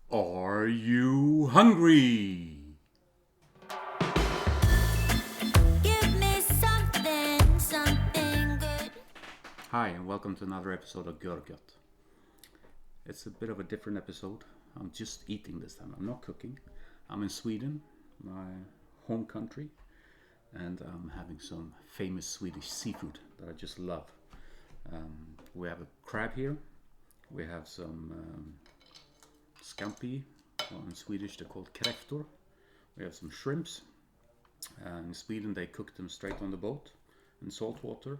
Are you hungry? Give me something, something good. Hi, and welcome to another episode of Görgött. It's a bit of a different episode. I'm just eating this time. I'm not cooking. I'm in Sweden, my home country, and I'm having some famous Swedish seafood that I just love. We have a crab here. We have some scampi, or in Swedish they're called kräftor. We have some shrimps. In Sweden they cook them straight on the boat in salt water.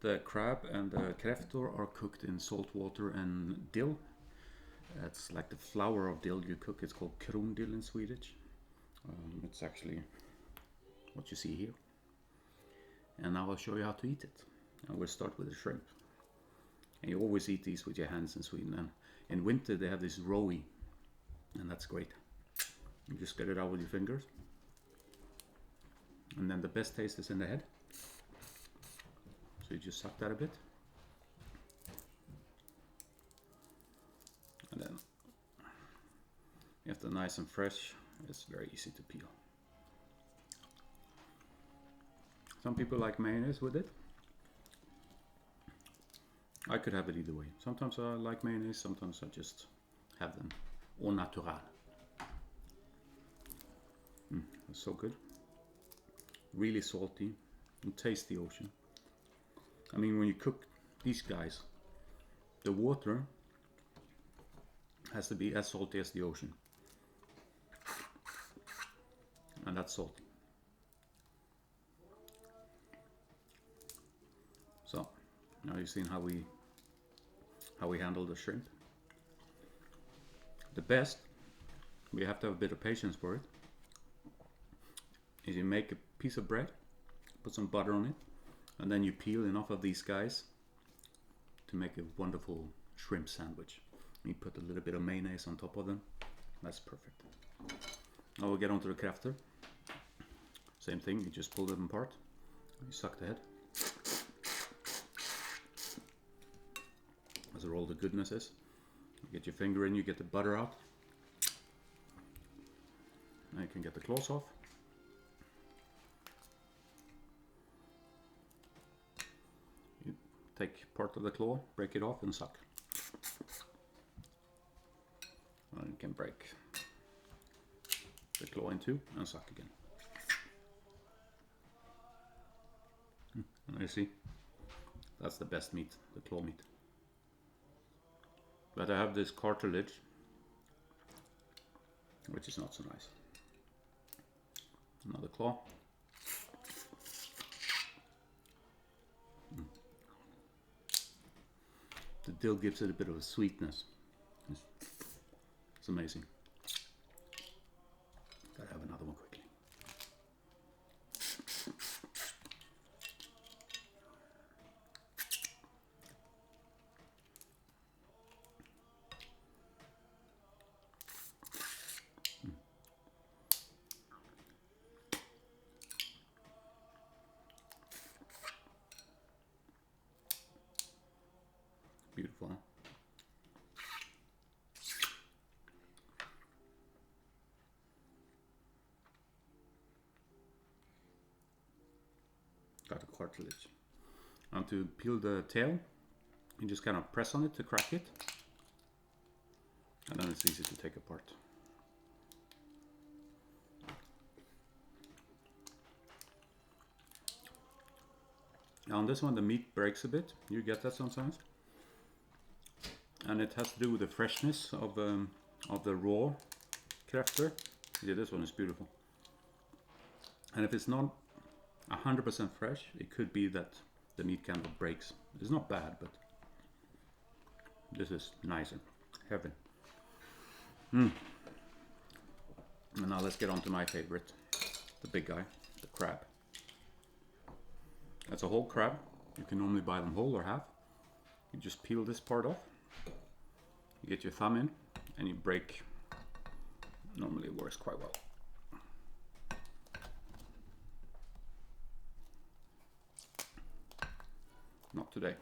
The crab and the kräftor are cooked in salt water and dill. It's like the flour of dill you cook. It's called dill in Swedish. It's actually what you see here. And now I'll show you how to eat it. And we'll start with the shrimp. And you always eat these with your hands in Sweden. And in winter they have this roe, and that's great. You just get it out with your fingers. And then the best taste is in the head. So you just suck that a bit. And then if they're nice and fresh, it's very easy to peel. Some people like mayonnaise with it. I could have it either way. Sometimes I like mayonnaise, sometimes I just have them au natural. It's so good. Really salty. And taste the ocean. I mean, when you cook these guys, the water has to be as salty as the ocean. And that's salty. So, now you've seen how we handle the shrimp. The best, we have to have a bit of patience for it, is you make a piece of bread, put some butter on it, and then you peel enough of these guys to make a wonderful shrimp sandwich. You put a little bit of mayonnaise on top of them. That's perfect. Now we'll get onto the kräftor. Same thing, you just pull them apart. You suck the head. That's where all the goodness is. You get your finger in, you get the butter out. Now you can get the claws off. You take part of the claw, break it off and suck. And you can break the claw in two and suck again. And you see, that's the best meat, the claw meat. But I have this cartilage, which is not so nice. Another claw. The dill gives it a bit of a sweetness. It's amazing. Gotta have another one quickly. Beautiful, huh? Got the cartilage. And to peel the tail, you just kind of press on it to crack it. And then it's easy to take apart. Now on this one the meat breaks a bit. You get that sometimes. And it has to do with the freshness of the raw kräftor. Yeah, this one is beautiful. And if it's not 100% fresh, it could be that the meat kind of breaks. It's not bad, but this is nicer. Heaven. And now let's get on to my favorite, the big guy, the crab. That's a whole crab. You can normally buy them whole or half. You just peel this part off. You get your thumb in and you break. Normally it works quite well. Not today.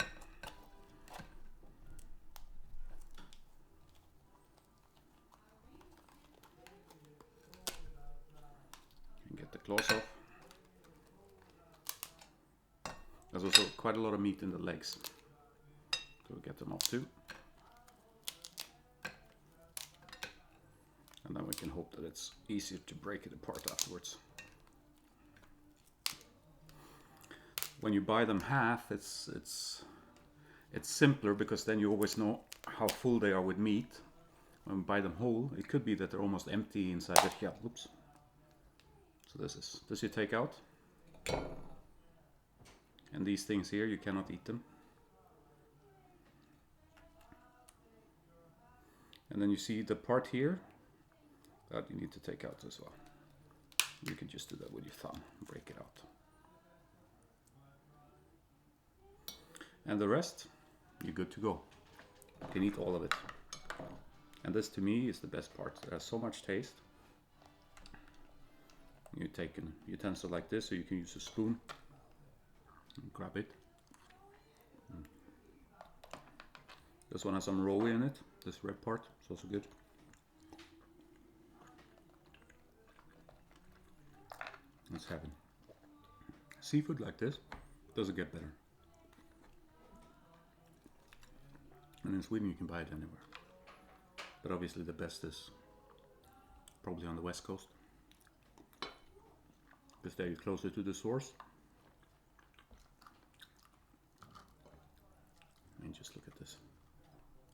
claws off. There's also quite a lot of meat in the legs, so we'll get them off too. And then we can hope that it's easier to break it apart afterwards. When you buy them half, it's simpler because then you always know how full they are with meat. When we buy them whole, it could be that they're almost empty inside the shell. Oops. So this you take out. And these things here, you cannot eat them. And then you see the part here that you need to take out as well. You can just do that with your thumb and break it out. And the rest, you're good to go. You can eat all of it. And this to me is the best part. It has so much taste. You take an utensil like this, or you can use a spoon and grab it. This one has some roe in it. This red part is also good. Let's have it. Seafood like this doesn't get better. And in Sweden you can buy it anywhere. But obviously the best is probably on the west coast, because there you're closer to the source. And just look at this.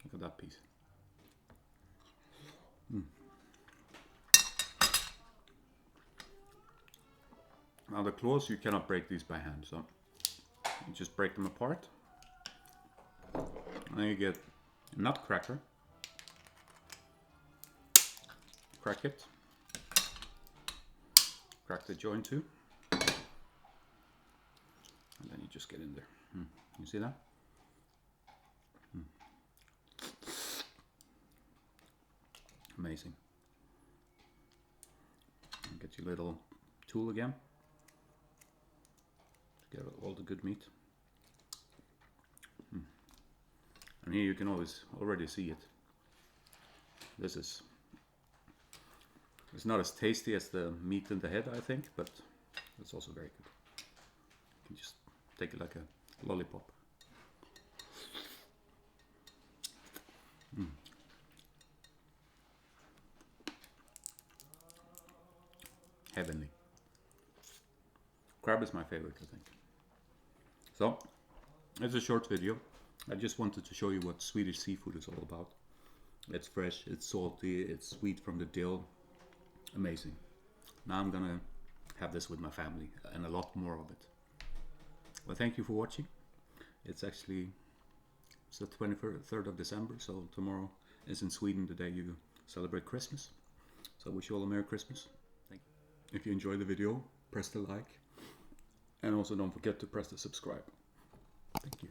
Look at that piece. Now the claws, you cannot break these by hand, so you just break them apart. And then you get a nut cracker. Crack it. Crack the joint too. And then you just get in there. You see that? Amazing. Get your little tool again to get all the good meat. And here you can already see it. It's not as tasty as the meat in the head, I think, but it's also very good. You can just take it like a lollipop. Heavenly. Crab is my favorite, I think. So, it's a short video. I just wanted to show you what Swedish seafood is all about. It's fresh, it's salty, it's sweet from the dill. Amazing. Now I'm gonna have this with my family and a lot more of it. Well, thank you for watching. It's the 23rd of December, so tomorrow is in Sweden the day you celebrate Christmas. So I wish you all a Merry Christmas. Thank you. If you enjoyed the video, press the like, and also don't forget to press the subscribe. Thank you.